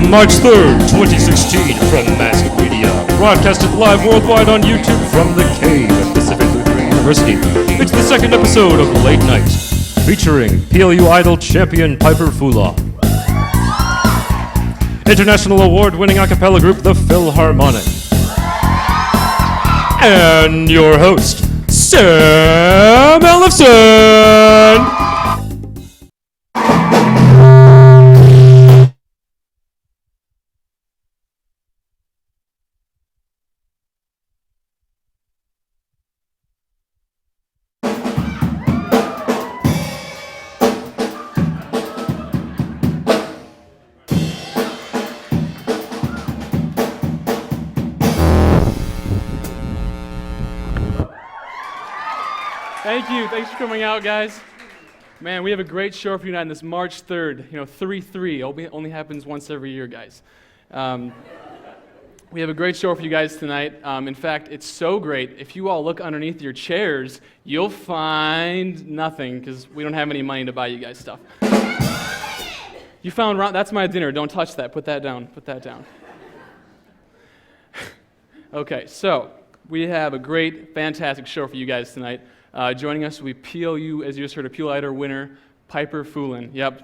March 3rd, 2016, from Mast Media, broadcasted live worldwide on YouTube from the Cave at Pacific Lutheran University. It's the second episode of Late Night, featuring PLU Idol champion Piper Fula, international award-winning a cappella group The Philharmonic, and your host, Sam Ellefson! Thank you. Thanks for coming out, guys. Man, we have a great show for you tonight on this March 3rd. 3-3. Only happens once every year, guys. We have a great show for you guys tonight. In fact, it's so great. If you all look underneath your chairs, you'll find nothing because we don't have any money to buy you guys stuff. You found that's my dinner. Don't touch that. Put that down. Put that down. Okay, so we have a great, fantastic show for you guys tonight. Joining us will be PLU, as you just heard, a PLU Idol winner, Piper Fula. Yep.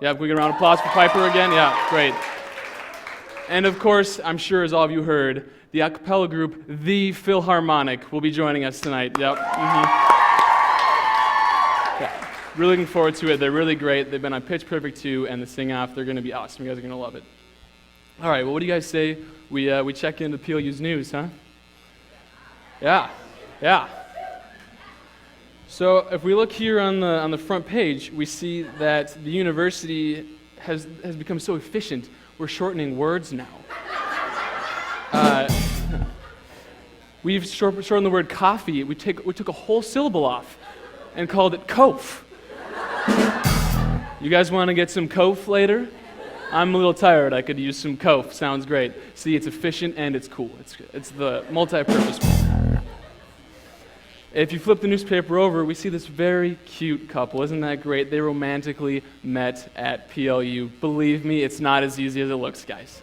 Can we get a round of applause for Piper again? Yeah, great. And of course, I'm sure as all of you heard, the a cappella group, The Philharmonic, will be joining us tonight. Yep. Yeah. Really looking forward to it. They're really great. They've been on Pitch Perfect 2 and the Sing Off. They're going to be awesome. You guys are going to love it. All right, well, what do you guys say we check into PLU's news, huh? Yeah. So if we look here on the front page, we see that the university has become so efficient, we're shortening words now. We've shortened the word coffee. We took a whole syllable off and called it kof. You guys want to get some kof later? I'm a little tired. I could use some kof. Sounds great. See, it's efficient and it's cool. It's the multi-purpose one. If you flip the newspaper over, we see this very cute couple. Isn't that great? They romantically met at PLU. Believe me, it's not as easy as it looks, guys.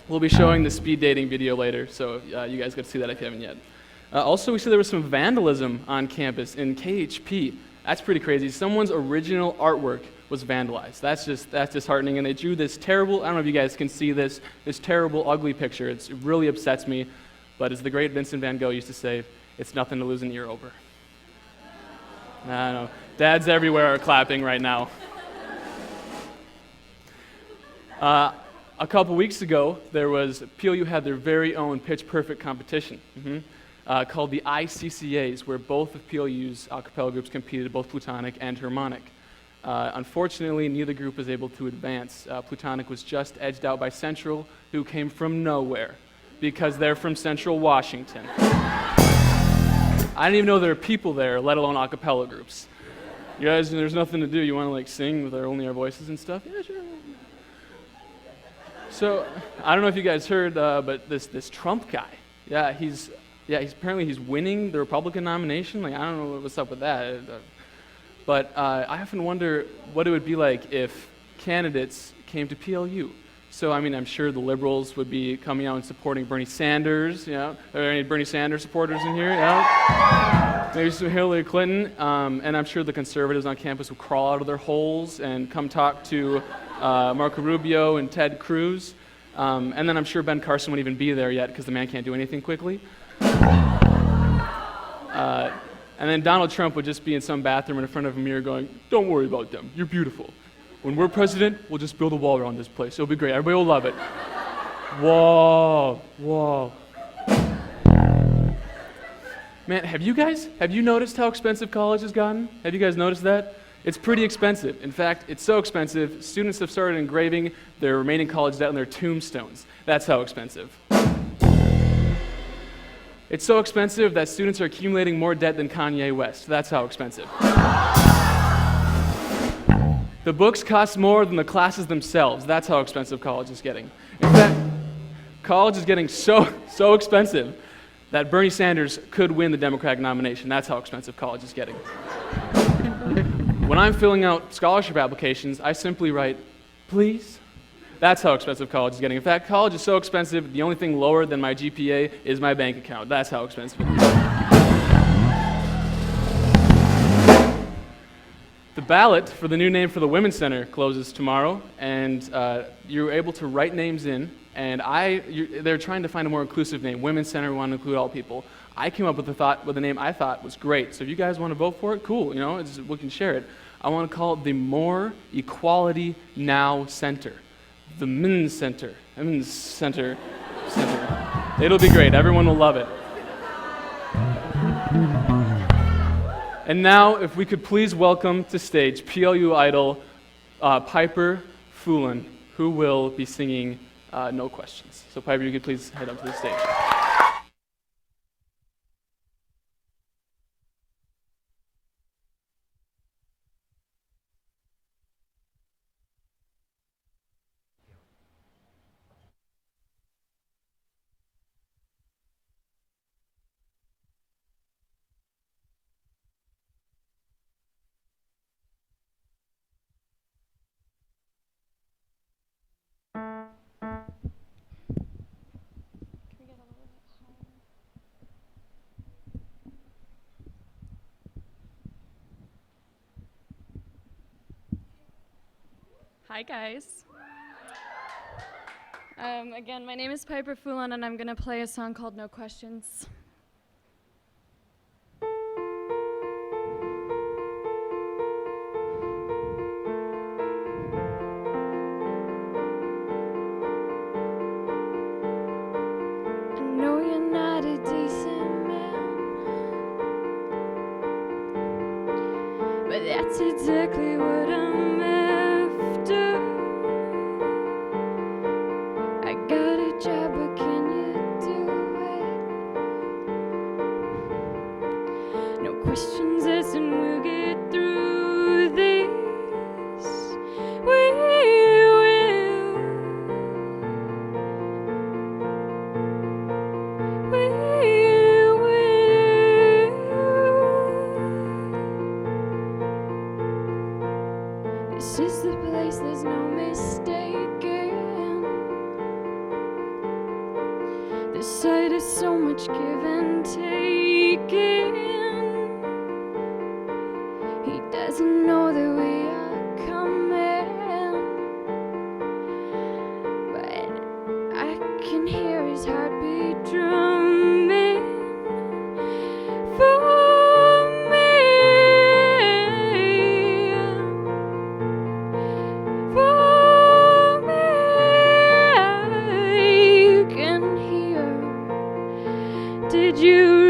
We'll be showing the speed dating video later, so you guys get to see that if you haven't yet. Also, we see there was some vandalism on campus in KHP. That's pretty crazy. Someone's original artwork was vandalized. That's disheartening, and they drew this terrible, I don't know if you guys can see this terrible, ugly picture. It really upsets me. But as the great Vincent van Gogh used to say, it's nothing to lose an ear over. I know. Dads everywhere are clapping right now. A couple weeks ago, PLU had their very own Pitch Perfect competition called the ICCAs, where both of PLU's a cappella groups competed, both Plutonic and Harmonic. Unfortunately, neither group was able to advance. Plutonic was just edged out by Central, who came from nowhere, because they're from Central Washington. I didn't even know there were people there, let alone a cappella groups. You guys, there's nothing to do. You want to sing with only our voices and stuff? Yeah, sure. So I don't know if you guys heard, but this Trump guy, he's apparently winning the Republican nomination. I don't know what's up with that. But I often wonder what it would be like if candidates came to PLU. So, I'm sure the liberals would be coming out and supporting Bernie Sanders. Are there any Bernie Sanders supporters in here? Yeah. Maybe some Hillary Clinton. And I'm sure the conservatives on campus would crawl out of their holes and come talk to Marco Rubio and Ted Cruz. And then I'm sure Ben Carson wouldn't even be there yet because the man can't do anything quickly. And then Donald Trump would just be in some bathroom in front of a mirror going, "Don't worry about them. You're beautiful. When we're president, we'll just build a wall around this place. It'll be great. Everybody will love it." Whoa. Man, have you noticed how expensive college has gotten? Have you guys noticed that? It's pretty expensive. In fact, it's so expensive, students have started engraving their remaining college debt on their tombstones. That's how expensive. It's so expensive that students are accumulating more debt than Kanye West. That's how expensive. The books cost more than the classes themselves. That's how expensive college is getting. In fact, college is getting so expensive that Bernie Sanders could win the Democratic nomination. That's how expensive college is getting. When I'm filling out scholarship applications, I simply write Please? That's how expensive college is getting. In fact, college is so expensive, the only thing lower than my GPA is my bank account. That's how expensive it is. The ballot for the new name for the Women's Center closes tomorrow, and you're able to write names in, and they're trying to find a more inclusive name. Women's Center, we want to include all people. I came up with a name I thought was great, so if you guys want to vote for it, cool, we can share it. I want to call it the More Equality Now Center. The Men's Center. Men's Center. It'll be great. Everyone will love it. And now, if we could please welcome to stage PLU idol Piper Foolin, who will be singing No Questions. So Piper, you could please head up to the stage. Hi guys. Again, my name is Piper Foolin, and I'm going to play a song called No Questions. I know you're not a decent man, but that's exactly what I'm after. I got a job, but can you do it? No questions asked, and we'll get through this. We will. We will. This is the place, there's no mistaking. This side is so much give and taking. He doesn't know that we are coming, but I can hear his heartbeat drumming for me. For me, you can hear. Did you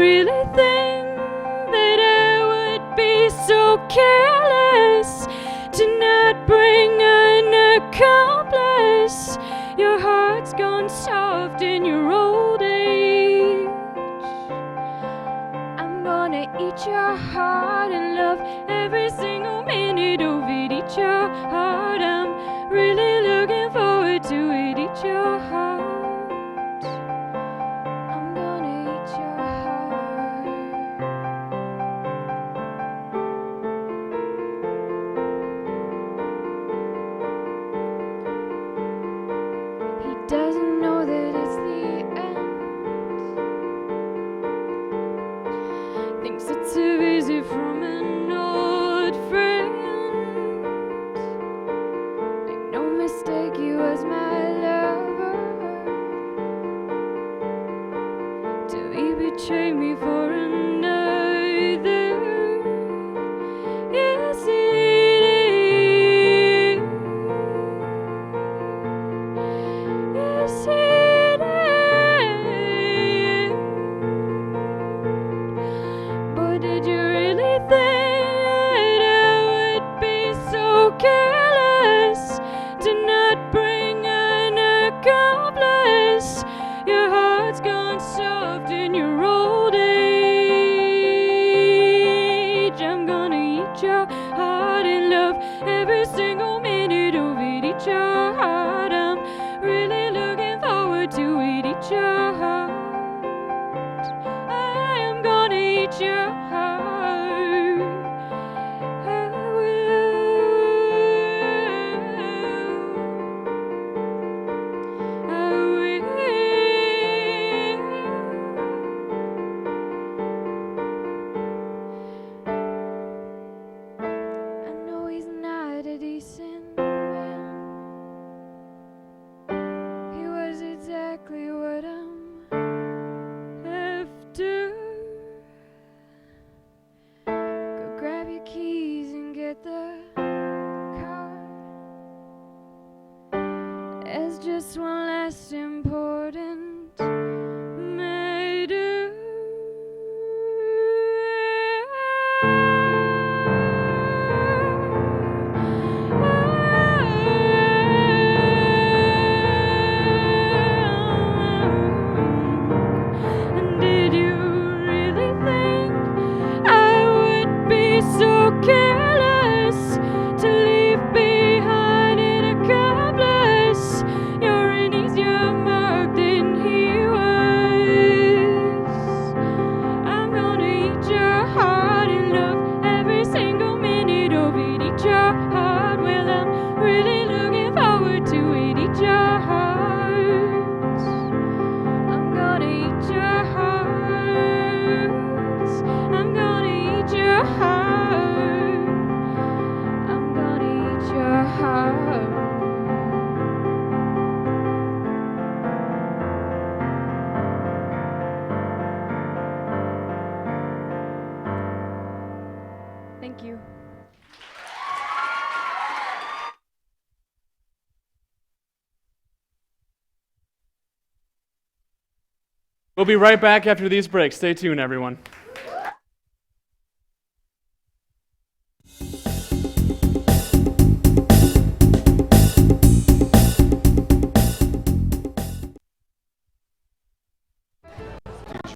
There's just one last important matter. Did you really think I would be so careless to leave behind an accomplice? You're an easier mark than he was. I'm gonna eat your heart and love every single minute of it. Eat your heart, well, I'm really looking forward to it. Eat your heart. I'm gonna eat your heart. I'm gonna eat your heart. I'm gonna eat your heart. Thank you. We'll be right back after these breaks. Stay tuned, everyone.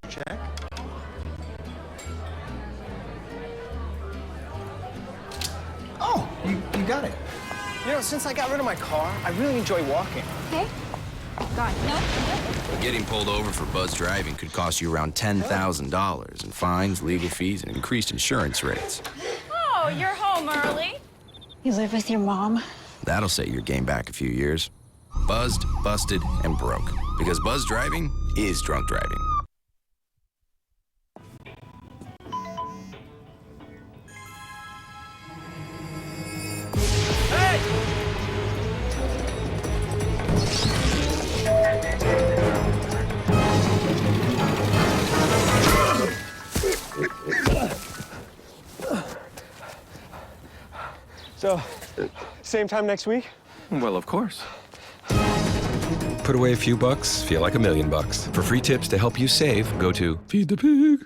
Check. Oh, you got it. You know, since I got rid of my car, I really enjoy walking. Okay. God, no. Getting pulled over for buzz driving could cost you around $10,000 in fines, legal fees, and increased insurance rates. Oh, you're home early. You live with your mom? That'll set your game back a few years. Buzzed, busted, and broke. Because buzz driving is drunk driving. So, same time next week? Well, of course. Put away a few bucks, feel like $1 million. For free tips to help you save, go to Feed the Pig.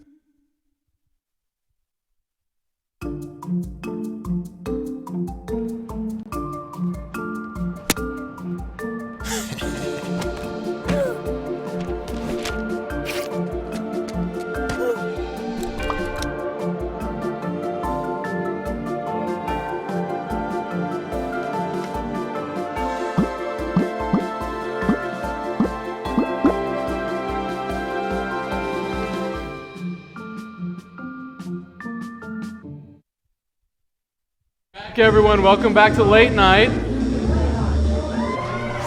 Okay, everyone, welcome back to Late Night.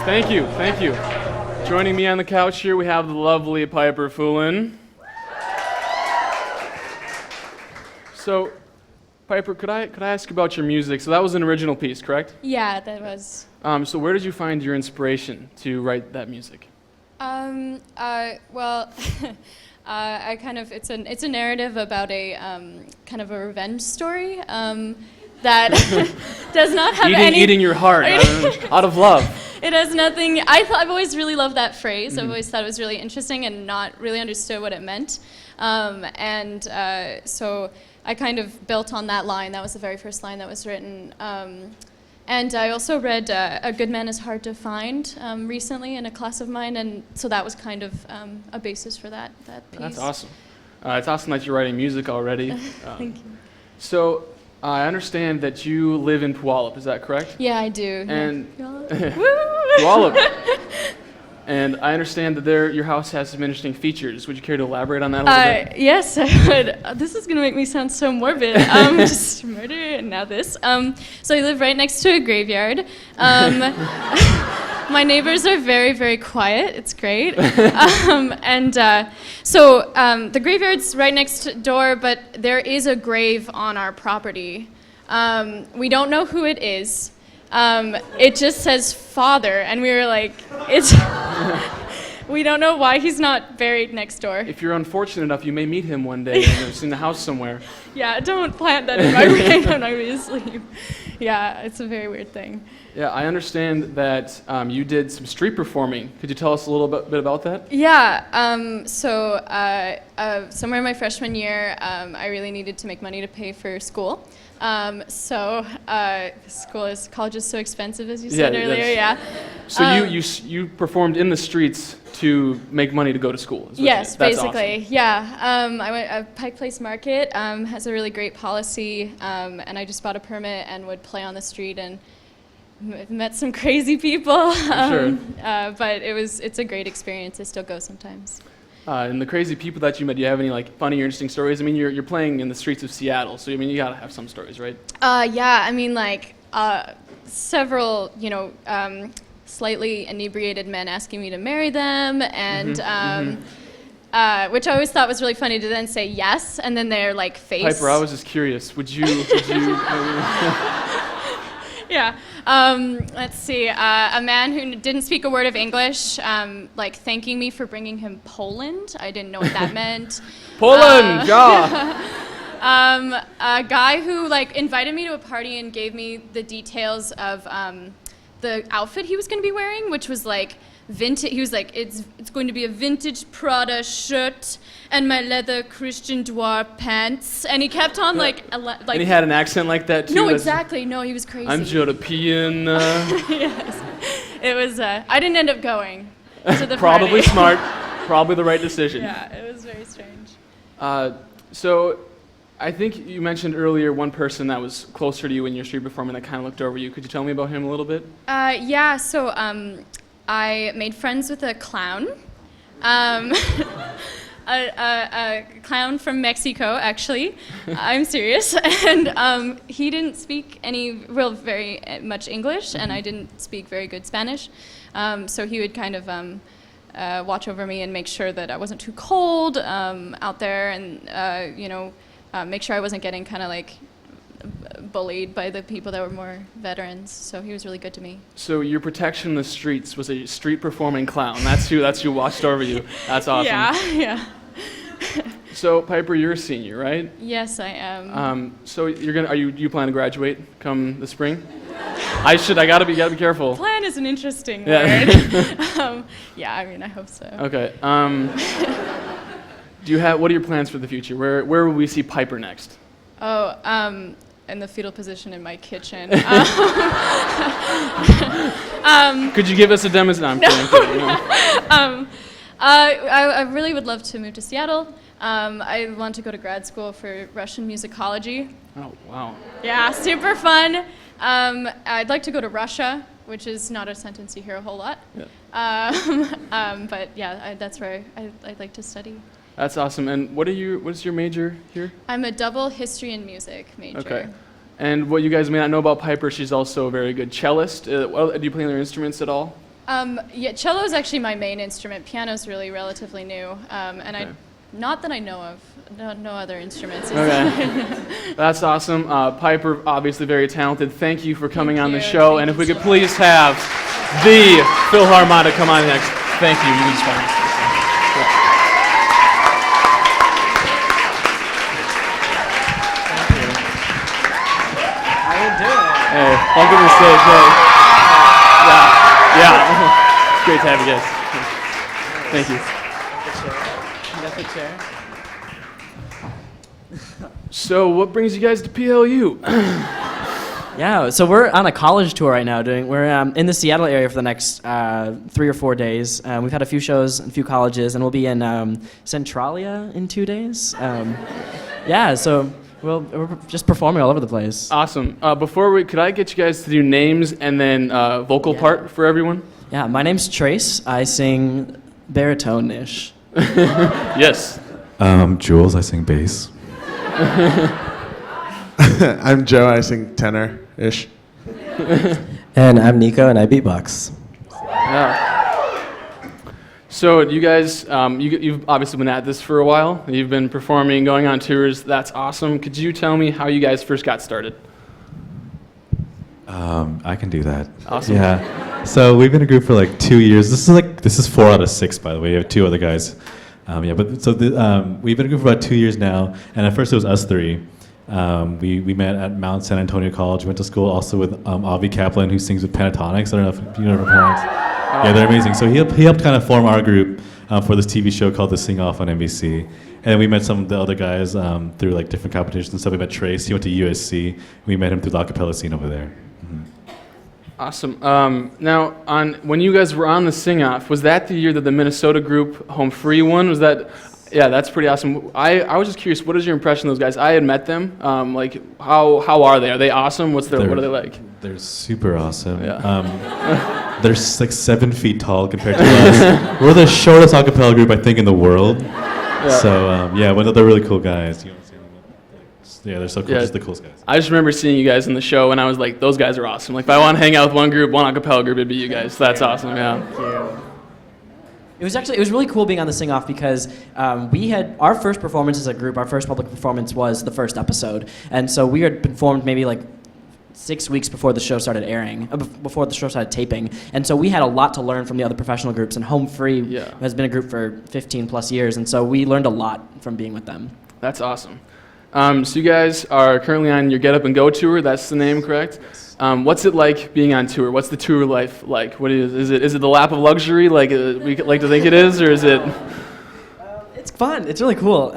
Thank you, thank you. Joining me on the couch here, we have the lovely Piper Foolin. So, Piper, could I ask about your music? So that was an original piece, correct? Yeah, that was. So where did you find your inspiration to write that music? Well, I kind of it's a narrative about a kind of a revenge story that does not have eating your heart out of love. It has nothing. I've always really loved that phrase. I've always thought it was really interesting and not really understood what it meant. So I kind of built on that line. That was the very first line that was written. And I also read A Good Man is Hard to Find recently in a class of mine, and so that was kind of a basis for that piece. That's awesome. It's awesome that you're writing music already. Thank you. So I understand that you live in Puyallup, is that correct? Yeah, I do. And Yeah. Puyallup. And I understand that your house has some interesting features. Would you care to elaborate on that a little bit? Yes, I would. This is going to make me sound so morbid. Just murder and now this. So I live right next to a graveyard. My neighbors are very, very quiet. It's great. So the graveyard's right next door, but there is a grave on our property. We don't know who it is. It just says father, and we were like, it's. We don't know why he's not buried next door. If you're unfortunate enough, you may meet him one day and it's in the house somewhere. Yeah, don't plant that in my brain when I go to sleep. Yeah, it's a very weird thing. Yeah, I understand that you did some street performing. Could you tell us a little bit about that? Yeah, somewhere in my freshman year, I really needed to make money to pay for school. College is so expensive, as you said earlier, yeah. So you performed in the streets to make money to go to school? Yes, that's basically, awesome. yeah. I went, Pike Place Market has a really great policy, and I just bought a permit and would play on the street and met some crazy people. Sure. But it's a great experience. I still go sometimes. And the crazy people that you met, do you have any like funny or interesting stories? I mean, you're playing in the streets of Seattle, so I mean, you gotta have some stories, right? Yeah, I mean, like several, slightly inebriated men asking me to marry them, and which I always thought was really funny to then say yes, and then their like face. Piper, I was just curious. Would you? Yeah. Let's see. A man who didn't speak a word of English, like thanking me for bringing him Poland. I didn't know what that meant. Poland, yeah. A guy who like invited me to a party and gave me the details of the outfit he was going to be wearing, which was like vintage. He was like, it's going to be a vintage Prada shirt and my leather Christian Dior pants. And he kept on like And he had an accent like that too? No, exactly. No, he was crazy. I'm European. Yes. It was, I didn't end up going to the Probably party. smart. Probably the right decision. Yeah, it was very strange. So I think you mentioned earlier one person that was closer to you in your street performing that kind of looked over you. Could you tell me about him a little bit? Yeah, so I made friends with a clown. A clown from Mexico, actually. I'm serious. And he didn't speak very much English, and I didn't speak very good Spanish. So he would kind of watch over me and make sure that I wasn't too cold out there, and make sure I wasn't getting kind of like bullied by the people that were more veterans. So he was really good to me. So your protection in the streets was a street performing clown. That's who watched over you. That's awesome. Yeah. So Piper, you're a senior, right? Yes, I am. So you plan to graduate come the spring? I gotta be careful. Plan is an interesting word. Yeah, I mean, I hope so. Okay. What are your plans for the future? Where will we see Piper next? Oh, in the fetal position in my kitchen. Could you give us a demo? No, I'm kidding. No. I really would love to move to Seattle. I want to go to grad school for Russian musicology. Oh, wow. Yeah, super fun. I'd like to go to Russia, which is not a sentence you hear a whole lot. Yeah. But yeah, that's where I'd like to study. That's awesome. And what is your major here? I'm a double history and music major. Okay. And what you guys may not know about Piper, she's also a very good cellist. Do you play other instruments at all? Yeah, cello is actually my main instrument. Piano's really relatively new, and Okay. not that I know of. No other instruments. Okay. That's awesome. Piper, obviously very talented. Thank you for coming on the you. show. Thank And if you we so could please have the Philharmonic come on next. Thank you. You can just find How you doing? Hey, welcome to the stage. Hey. Yeah. It's great to have you guys. Thank you. You got the chair? So, what brings you guys to PLU? Yeah, so we're on a college tour right now. We're in the Seattle area for the next 3 or 4 days. We've had a few shows in a few colleges, and we'll be in Centralia in 2 days. Yeah, so we're just performing all over the place. Awesome. Could I get you guys to do names and then vocal part for everyone? Yeah, my name's Trace. I sing baritone-ish. Yes. Jules, I sing bass. I'm Joe, I sing tenor-ish. And I'm Nico, and I beatbox. Yeah. So you guys, you've obviously been at this for a while. You've been performing, going on tours. That's awesome. Could you tell me how you guys first got started? I can do that. Awesome. Yeah. So we've been a group for like 2 years. This is 4 out of 6, by the way. We have 2 other guys. We've been a group for about 2 years now. And at first it was us 3. We met at Mount San Antonio College. We went to school also with Avi Kaplan, who sings with Pentatonics. I don't know if you know Pentatonics. Yeah, they're amazing. So he helped kind of form our group for this TV show called The Sing Off on NBC. And we met some of the other guys through like different competitions and stuff. We met Trace. He went to USC. We met him through the acapella scene over there. Awesome. Now, when you guys were on the Sing Off, was that the year that the Minnesota group Home Free won? Was that? Yeah, that's pretty awesome. I was just curious, what is your impression of those guys? I had met them. Like, how are they? Are they awesome? What are they like? They're super awesome. Yeah. They're like 7 feet tall compared to us. We're the shortest a cappella group, I think, in the world. Yeah. So, they're really cool guys. You know, they're so cool. Yeah. Just the coolest guys. I just remember seeing you guys in the show, and I was like, those guys are awesome. Like, if I want to hang out with one a cappella group, it'd be you guys. So that's awesome, yeah. Thank you. It was really cool being on the Sing Off because we had our first performance as a group. Our first public performance was the first episode, and so we had been formed maybe like 6 weeks before the show started airing, before the show started taping, and so we had a lot to learn from the other professional groups. And Home Free has been a group for 15 plus years, and so we learned a lot from being with them. That's awesome. So you guys are currently on your Get Up and Go tour. That's the name, correct? What's it like being on tour? What's the tour life like? What is it the lap of luxury like we like to think it is, or is it? It's fun. It's really cool.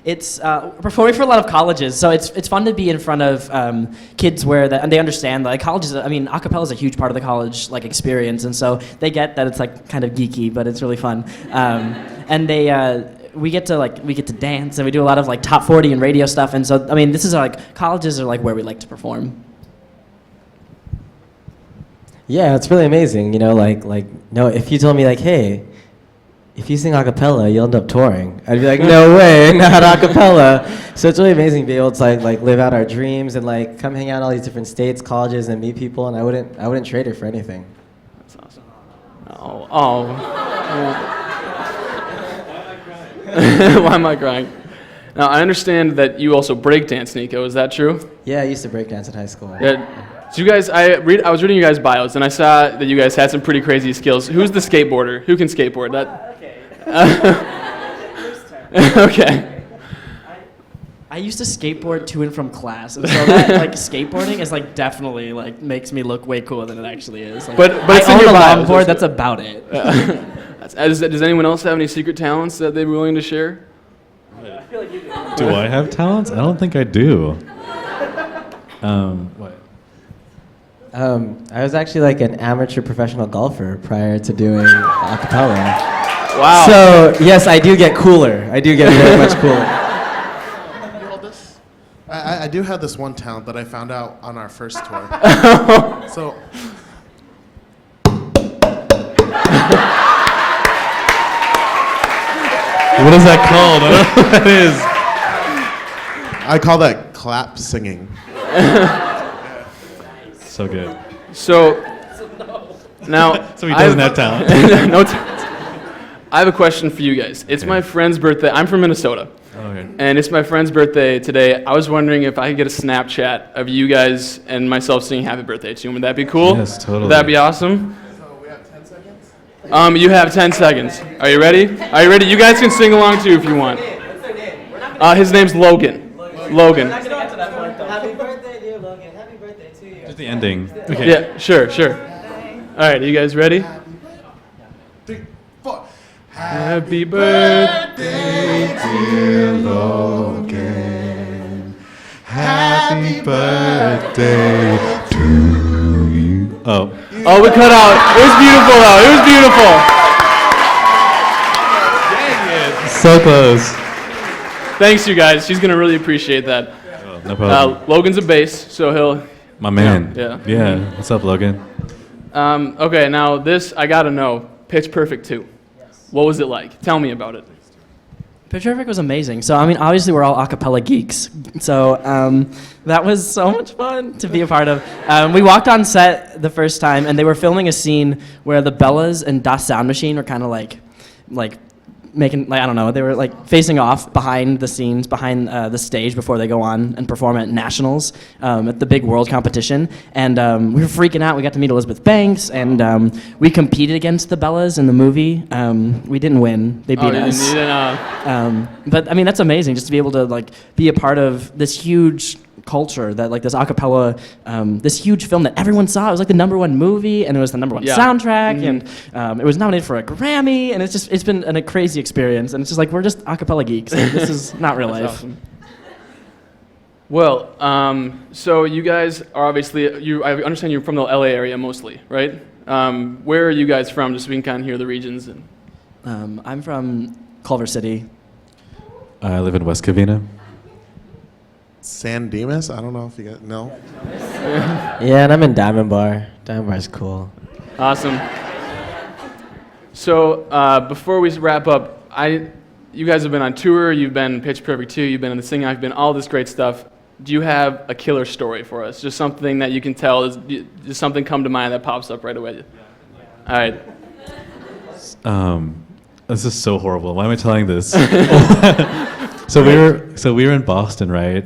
It's performing for a lot of colleges, so it's fun to be in front of kids and they understand that like colleges. I mean, a cappella is a huge part of the college like experience, and so they get that it's like kind of geeky, but it's really fun. And we get to dance, and we do a lot of like top 40 and radio stuff, and so I mean, this is like colleges are like where we like to perform. Yeah, it's really amazing. You know, if you told me like, hey, if you sing a cappella, you'll end up touring, I'd be like, no way, not a cappella. So it's really amazing to be able to like live out our dreams and like come hang out in all these different states, colleges, and meet people. And I wouldn't trade it for anything. That's awesome. Oh. Why am I crying? Now I understand that you also breakdance, Nico. Is that true? Yeah, I used to breakdance in high school. Yeah. So you guys, I was reading your guys' bios, and I saw that you guys had some pretty crazy skills. Who's the skateboarder? Who can skateboard? Okay. I used to skateboard to and from class, and so that like skateboarding is like definitely like makes me look way cooler than it actually is. Like, but it's I in own your a bios, longboard. That's about it. Does anyone else have any secret talents that they're willing to share? I feel like you do. Do I have talents? I don't think I do. What? I was actually like an amateur professional golfer prior to doing a cappella. Wow. So yes, I do get cooler. I do get very much cooler. You hold this? I do have this one talent that I found out on our first tour. So. What is that called? I don't know what that is. I call that clap singing. So good. So now, So he doesn't have talent. No talent. I have a question for you guys. It's my friend's birthday. I'm from Minnesota. Okay. And it's my friend's birthday today. I was wondering if I could get a Snapchat of you guys and myself singing happy birthday to him. Would that be cool? Yes, totally. Would that be awesome? So we have 10 seconds? You have 10 seconds. Are you ready? Are you ready? You guys can sing along too if you want. His name's Logan. Logan. Happy birthday, dear Logan. Happy birthday to you. Just the ending. Okay. Yeah, sure. All right, are you guys ready? 3, 4. Happy birthday, dear Logan. Happy birthday to you. Oh. Oh, we cut out. It was beautiful, though. It was beautiful. So close. Thanks, you guys. She's gonna really appreciate that. Oh, no problem. Logan's a bass, so he'll. My man. Yeah. What's up, Logan? Okay, now this I gotta know. Pitch Perfect 2. What was it like? Tell me about it. Pitch Perfect was amazing. So, I mean, obviously we're all a cappella geeks. So that was so much fun to be a part of. We walked on set the first time, and they were filming a scene where the Bellas and Das Sound Machine were kind of like making, like, I don't know, they were like facing off behind the scenes, behind the stage before they go on and perform at nationals, at the big world competition. And we were freaking out. We got to meet Elizabeth Banks, and we competed against the Bellas in the movie. We didn't win. They beat us. You didn't, But I mean, that's amazing, just to be able to like be a part of this huge culture, that like this acapella, this huge film that everyone saw. It was like the #1 movie, and it was the #1 soundtrack, and it was nominated for a Grammy, and it's been a crazy experience, and it's just like we're just acapella geeks. Like, this is not real life. Awesome. Well, so you guys are obviously, I understand you're from the LA area mostly, right? Where are you guys from, just so we can kind of hear the regions? And I'm from Culver City. I live in West Covina. San Dimas? I don't know if you guys know. Yeah, and I'm in Diamond Bar. Diamond Bar's cool. Awesome. So before we wrap up, you guys have been on tour, you've been Pitch Perfect 2, you've been in the Sing Off, you've been all this great stuff. Do you have a killer story for us? Just something that you can tell, just something come to mind that pops up right away? All right. This is so horrible. Why am I telling this? So we were in Boston, right?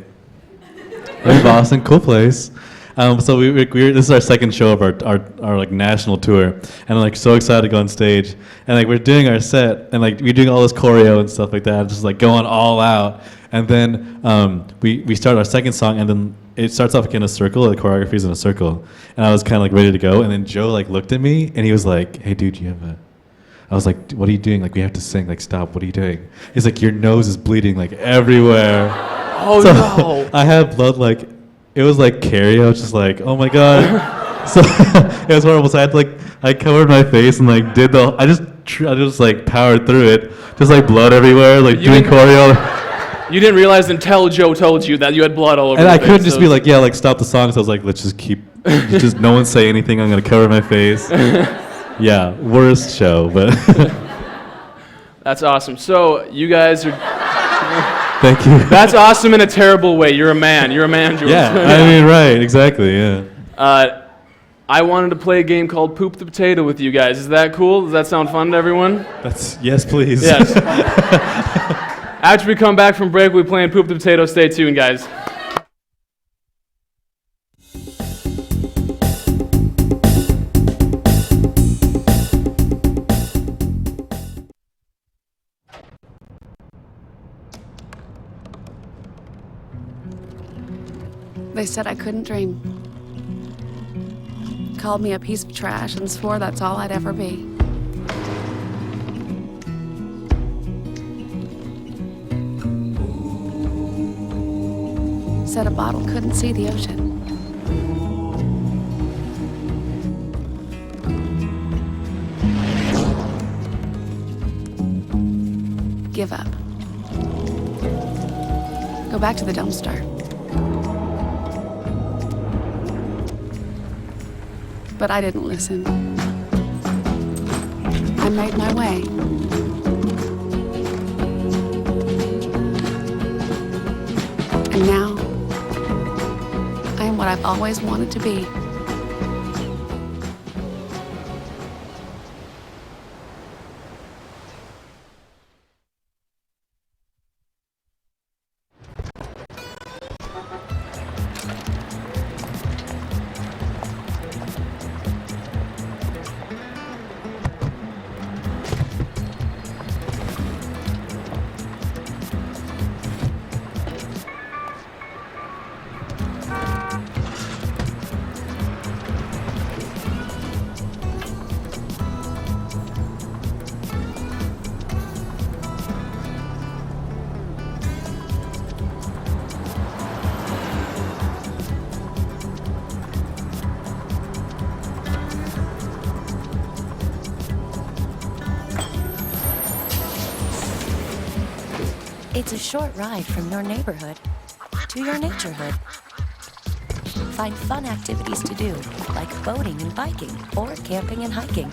We're in Boston, cool place. So this is our second show of our like national tour, and I'm like so excited to go on stage, and like we're doing our set, and like we're doing all this choreo and stuff like that, just like going all out, and then we start our second song, and then it starts off like in a circle, the choreography is in a circle, and I was kind of like ready to go, and then Joe like looked at me, and he was like, "Hey dude, you have a..." I was like, "What are you doing? Like we have to sing. Like stop. What are you doing?" He's like, "Your nose is bleeding like everywhere." Oh so no! I had blood like, it was like Carrie. I was just like, oh my god. So it was horrible. So I covered my face and like I just like powered through it, just like blood everywhere, like doing choreo. You didn't realize until Joe told you that you had blood all over. And your I face, couldn't just be like, yeah, like stop the song. So I was like, let's just keep, just no one say anything. I'm gonna cover my face. Yeah, worst show, but. That's awesome. So you guys are. Thank you. That's awesome in a terrible way. You're a man. You're a man, Jules. Yeah, I mean, right, exactly, yeah. I wanted to play a game called Poop the Potato with you guys. Is that cool? Does that sound fun to everyone? Yes, please. Yes. After we come back from break, we'll be playing Poop the Potato. Stay tuned, guys. They said I couldn't dream. Called me a piece of trash and swore that's all I'd ever be. Said a bottle couldn't see the ocean. Give up. Go back to the dumpster. But I didn't listen. I made my way. And now, I am what I've always wanted to be. It's a short ride from your neighborhood to your naturehood. Find fun activities to do, like boating and biking, or camping and hiking,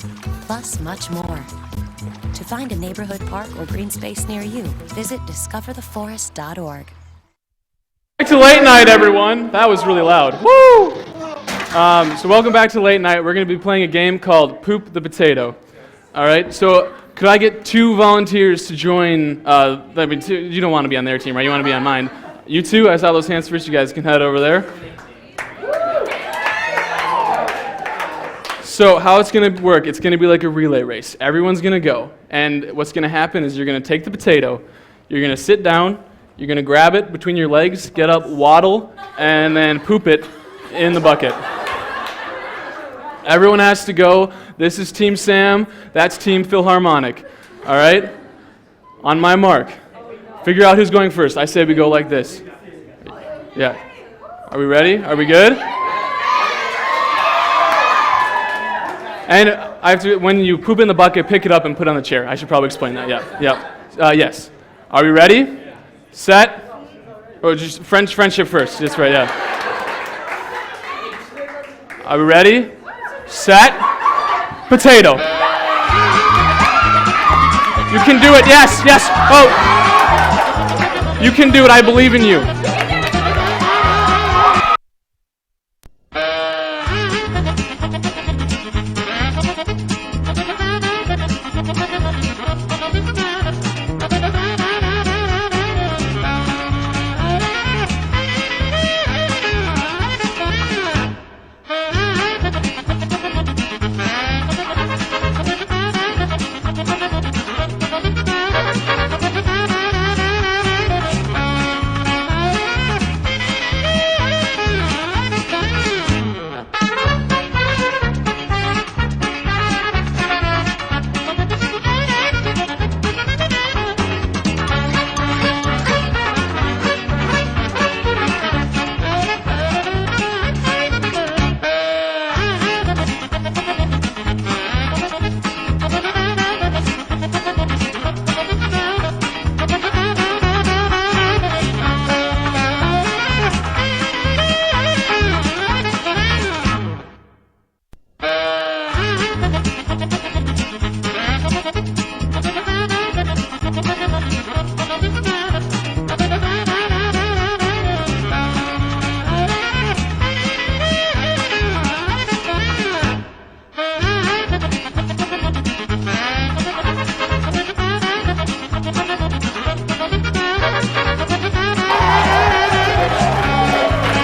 plus much more. To find a neighborhood park or green space near you, visit discovertheforest.org. Back to Late Night, everyone. That was really loud. Woo! So welcome back to Late Night. We're going to be playing a game called Poop the Potato. All right, so could I get 2 volunteers to join? You don't want to be on their team, right? You want to be on mine. You two, I saw those hands first. You guys can head over there. So how it's going to work, it's going to be like a relay race. Everyone's going to go. And what's going to happen is you're going to take the potato, you're going to sit down, you're going to grab it between your legs, get up, waddle, and then poop it in the bucket. Everyone has to go. This is Team Sam, that's Team Philharmonic. All right? On my mark. Figure out who's going first. I say we go like this. Yeah. Are we ready? Are we good? And I have to, when you poop in the bucket, pick it up and put it on the chair. I should probably explain that. Yeah. Yes. Are we ready? Set. Or just friendship first. Just right. Yeah. Are we ready? Set. Potato. You can do it. Yes. Oh. You can do it. I believe in you.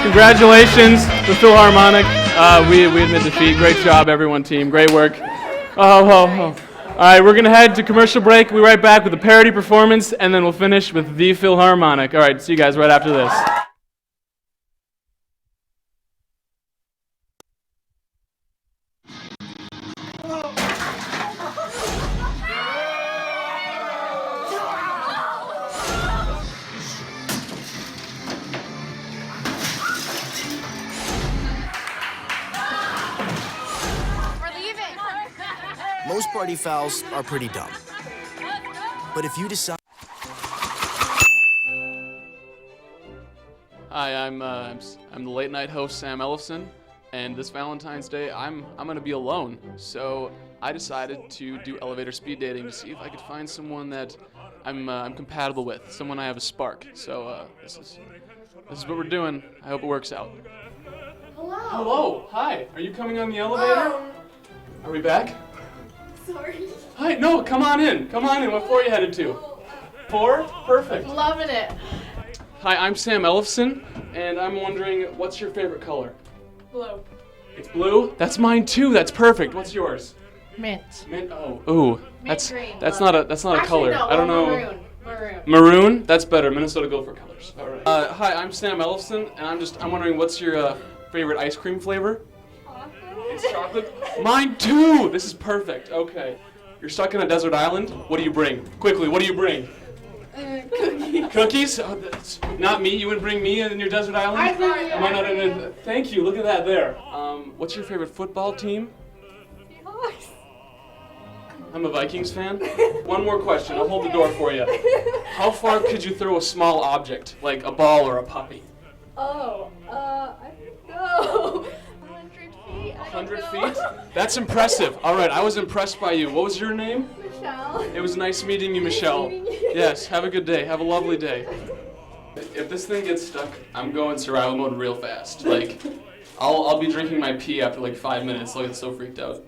Congratulations to Philharmonic. We admit defeat. Great job, everyone, team. Great work. All right, we're going to head to commercial break. We'll be right back with a parody performance, and then we'll finish with the Philharmonic. All right, see you guys right after this. Most party fouls are pretty dumb. But if you decide... Hi, I'm the late night host Sam Ellefson, and this Valentine's Day I'm gonna be alone. So I decided to do elevator speed dating to see if I could find someone that I'm compatible with, someone I have a spark. So this is what we're doing. I hope it works out. Hello. Hi. Are you coming on the elevator? Are we back? Sorry. Hi. No. Come on in. What floor are you headed to? 4? Perfect. Loving it. Hi, I'm Sam Ellefson, and I'm wondering, what's your favorite color? Blue. It's blue? That's mine too. That's perfect. What's yours? Mint. Mint. Oh. Ooh. That's green. not a color. No, I don't know. Maroon. Maroon? That's better. Minnesota go for colors. All right. Hi, I'm Sam Ellefson, and I'm wondering, what's your favorite ice cream flavor? It's chocolate. Mine too. This is perfect. Okay. You're stuck in a desert island. What do you bring? Quickly. What do you bring? Cookies. Cookies? Oh, that's not me. You would bring me in your desert island? Am I not in a... Thank you. Look at that there. What's your favorite football team? I'm a Vikings fan. One more question. I'll hold the door for you. How far could you throw a small object, like a ball or a puppy? I don't know. 100 feet. 100 feet? That's impressive. All right, I was impressed by you. What was your name? Michelle. It was nice meeting you, Michelle. Yes, have a good day. Have a lovely day. If this thing gets stuck, I'm going survival mode real fast. Like, I'll be drinking my pee after like 5 minutes. I'll get so freaked out.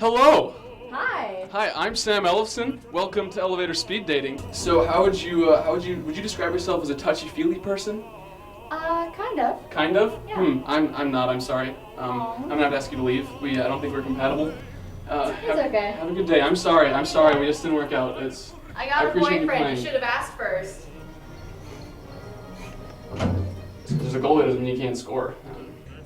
Hello. Hi. Hi, I'm Sam Ellefson. Welcome to Elevator Speed Dating. So, would you describe yourself as a touchy-feely person? Kind of. Kind of? Yeah. I'm not. I'm sorry. I'm gonna have to ask you to leave. I don't think we're compatible. It's okay. Have a good day. I'm sorry. We just didn't work out. I got a appreciate you boyfriend. You playing. should have asked first. There's a goalie doesn't mean you can't score.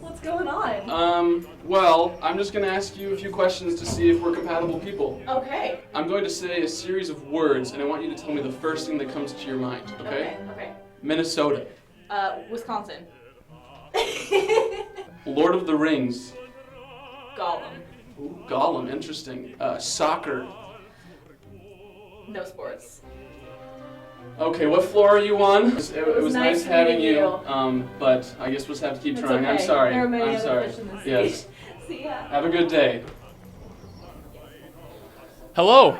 What's going on? Well, I'm just gonna ask you a few questions to see if we're compatible people. Okay. I'm going to say a series of words, and I want you to tell me the first thing that comes to your mind, okay? Okay. Minnesota. Wisconsin. Lord of the Rings. Gollum. Ooh, Gollum, interesting. Soccer. No sports. Okay, what floor are you on? It was nice nice having meeting you. But I guess we'll just have to keep It's trying. I'm okay. sorry. There are many I'm other sorry. fish in the sea. Yes. See ya. Have a good day. Hello.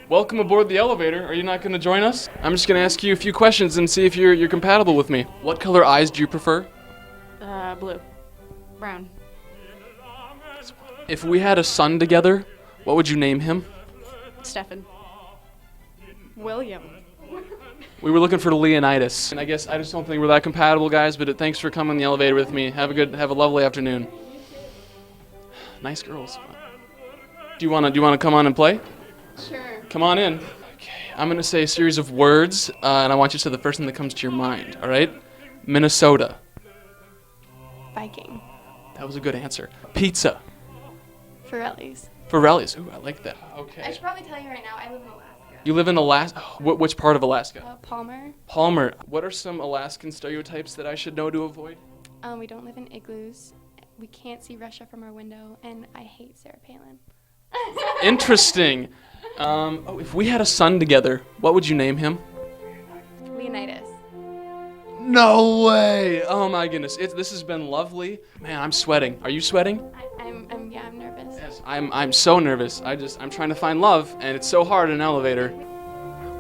Welcome aboard the elevator. Are you not going to join us? I'm just going to ask you a few questions and see if you're compatible with me. What color eyes do you prefer? Blue. Brown. If we had a son together, what would you name him? Stefan. William. We were looking for Leonidas. And I guess I just don't think we're that compatible, guys, but thanks for coming on the elevator with me. Have a lovely afternoon. Nice girls. Do you want to come on and play? Sure. Come on in. Okay, I'm going to say a series of words, and I want you to say the first thing that comes to your mind, all right? Minnesota. Viking. That was a good answer. Pizza. Forelli's. Forelli's. Ooh, I like that. Okay. I should probably tell you right now, I live in Alaska. You live in Alaska? Which part of Alaska? Palmer. Palmer. What are some Alaskan stereotypes that I should know to avoid? We don't live in igloos. We can't see Russia from our window, and I hate Sarah Palin. Interesting. If we had a son together, what would you name him? Leonidas. No way! Oh my goodness, this has been lovely. Man, I'm sweating. Are you sweating? I'm nervous. Yes, I'm so nervous. I'm trying to find love, and it's so hard in an elevator.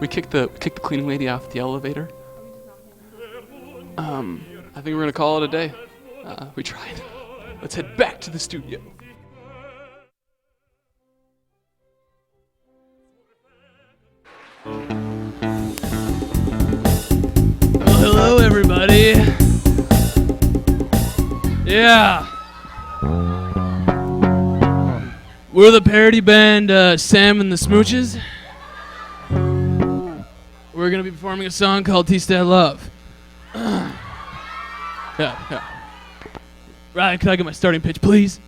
We kicked the cleaning lady off the elevator. I think we're gonna call it a day. We tried. Let's head back to the studio. Well, hello, everybody. Yeah. We're the parody band Sam and the Smooches. We're going to be performing a song called Taste That Love. Yeah. Ryan, can I get my starting pitch, please?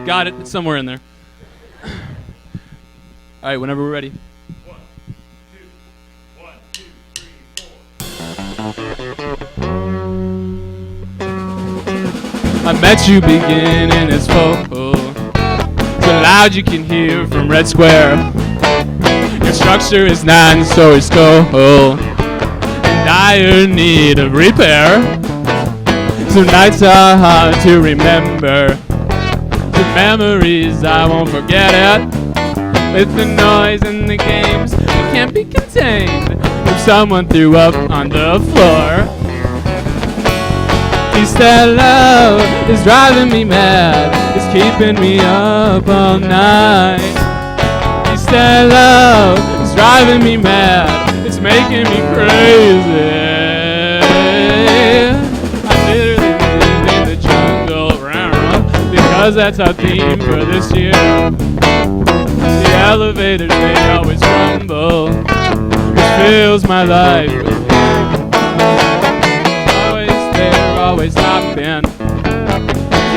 Got it. It's somewhere in there. All right, whenever we're ready. 1, 2, 1, 2, 3, 4. I met you beginning as full, so loud you can hear from Red Square. Your structure is 9 stories tall, in dire need of repair. So nights are hard to remember, the memories I won't forget it. With the noise and the games, it can't be contained. If someone threw up on the floor, Taste that love is driving me mad. It's keeping me up all night. Taste that love is driving me mad. It's making me crazy. I literally live in the jungle because that's our theme for this year. The elevators, they always rumble, which fills my life with always hopping.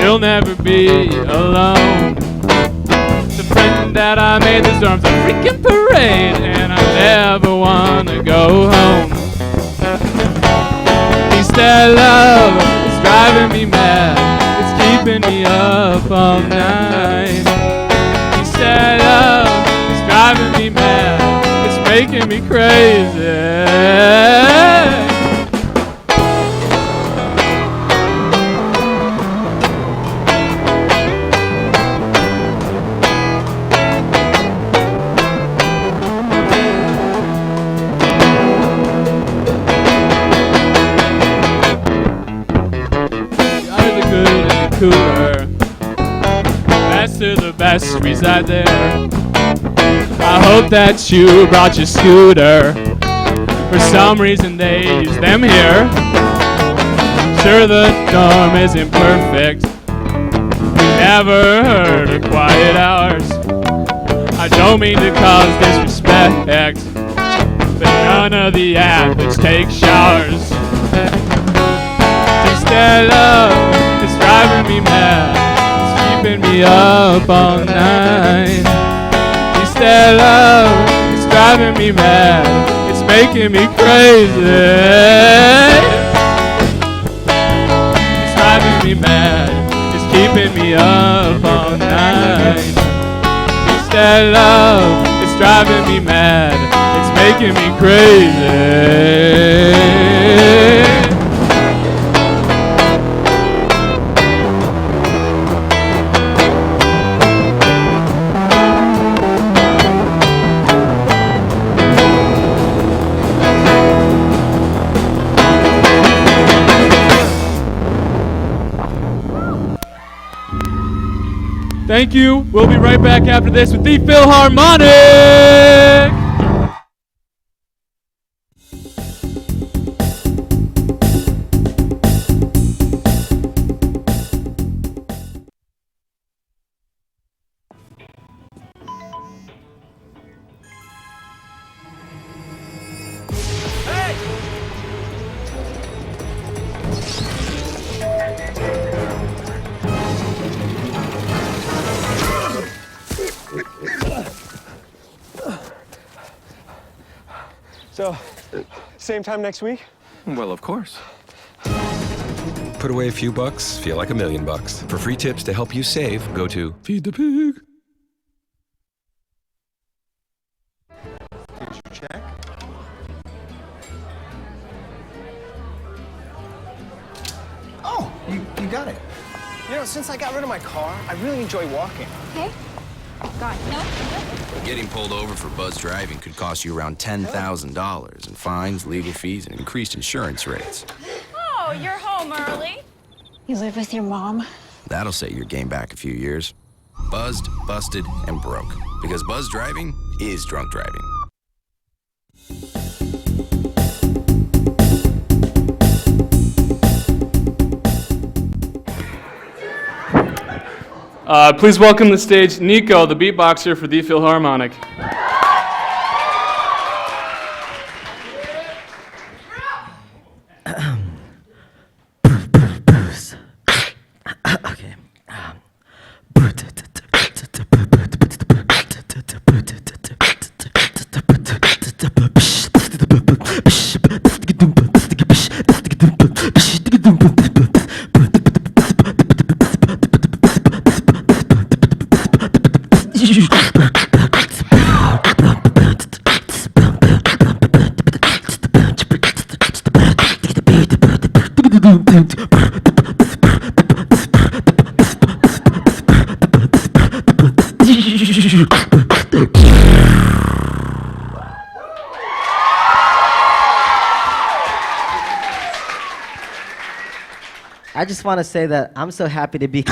You'll never be alone. The friend that I made, the storm's a freaking parade, and I never wanna go home. Taste that love is driving me mad. It's keeping me up all night. Taste that love is driving me mad. It's making me crazy. Cooler. best of the best reside there. I hope that you brought your scooter. For some reason they use them here. Sure, the norm isn't perfect. We never heard of quiet hours. I don't mean to cause disrespect, but none of the athletes take showers. Just that love is driving me mad. It's keeping me up all night. Just that love is driving me mad. It's making me crazy. It's driving me mad. It's keeping me up all night. Just that love is driving me mad. It's making me crazy. Thank you. We'll be right back after this with the Philharmonic. So, same time next week? Well, of course. Put away a few bucks, feel like $1 million. For free tips to help you save, go to Feed the Pig. Did you check? Oh, you got it. You know, since I got rid of my car, I really enjoy walking. Okay. God, no. Getting pulled over for buzz driving could cost you around $10,000 in fines, legal fees, and increased insurance rates. Oh, you're home early. You live with your mom? That'll set your game back a few years. Buzzed, busted, and broke. Because buzz driving is drunk driving. Please welcome to the stage Nico, the beatboxer for the Philharmonic. Okay. I just want to say that I'm so happy to be.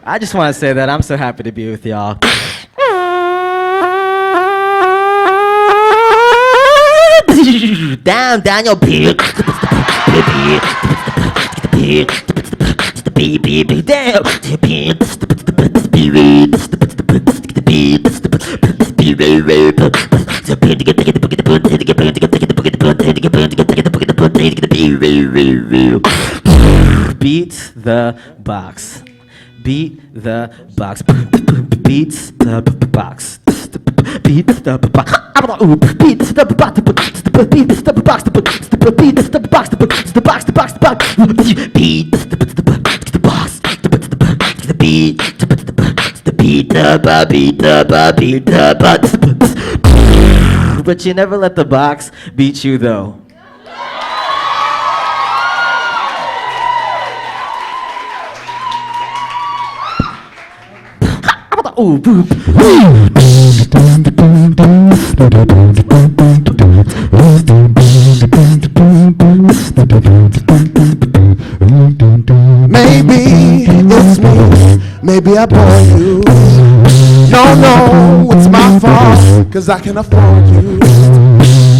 I just want to say that I'm so happy to be with y'all. Down, Daniel. Beat the box. Beat the box. Beats the box. Beat the box. Beat the box. Beat the box. Beat the box. The box. The box. The box. Beat the box. The beat. The beat. The box. But you never let the box beat you, though. Ooh, boop. Maybe it's me, maybe I bore you. No, it's my fault, 'cause I can afford you.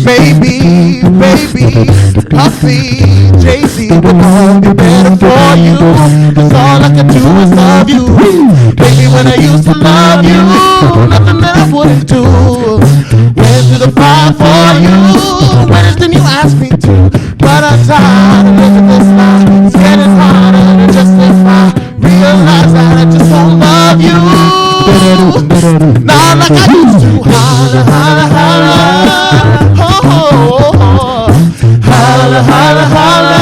Maybe, baby, Puffy, Jay-Z would all be better for you, 'cause all I can do is love you. Baby, when I used to love you, nothing that I wouldn't do. Went through the fire for you, worse than you asked me to. But I'm tired of living this life, it's getting harder to justify. Realize that I just don't love you, not like I used to. Holla, holla, holla, oh, oh, oh. Holla, holla, holla.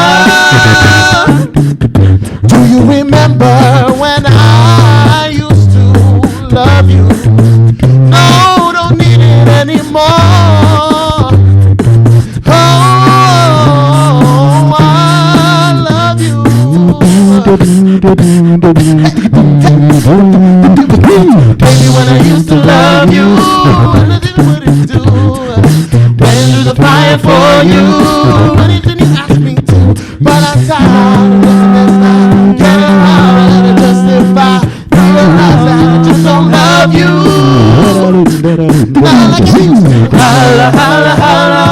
Do you remember when I used to love you? No, don't need it anymore. Oh, I love you. Baby, when I used to love you, anything would it do? Went through the fire for you, anything you asked me to. But I'm tired of living this life, getting harder to justify. Realize that I just don't love you, not like I used to. Holla, holla, holla.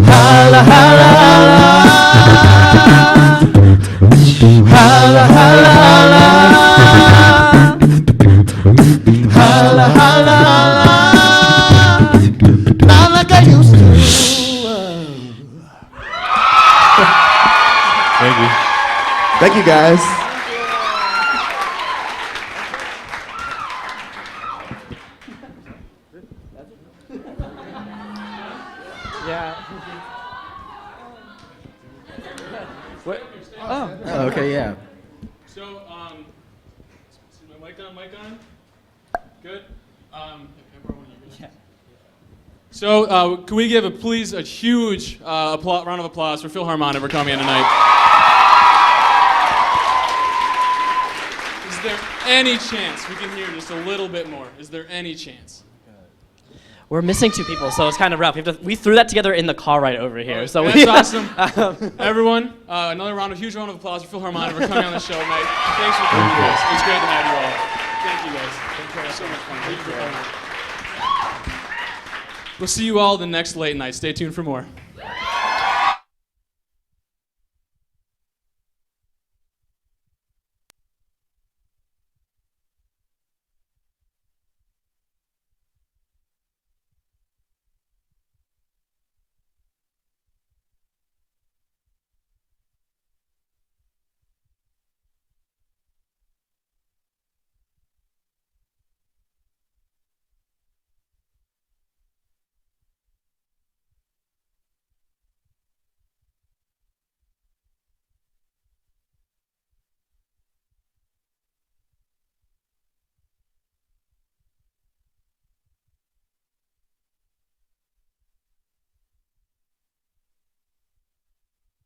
Holla, holla, holla. Holla, holla, holla. Holla, holla, holla. Not like I used to. Thank you. Thank you, guys. Yeah. What? Oh, okay, yeah. So, is my mic on? Mic on? Good. So, can we give please a huge round of applause for Philharmonic for coming in tonight? Is there any chance we can hear just a little bit more? Is there any chance? We're missing two people, so it's kind of rough. We threw that together in the car ride over here. So That's awesome. Everyone, another huge round of applause for Philharmonic for coming on the show tonight. Thanks for coming, guys. It's great to have you all. Thank you, guys. Thank you so much fun. Thank you for coming. We'll see you all the next late night. Stay tuned for more.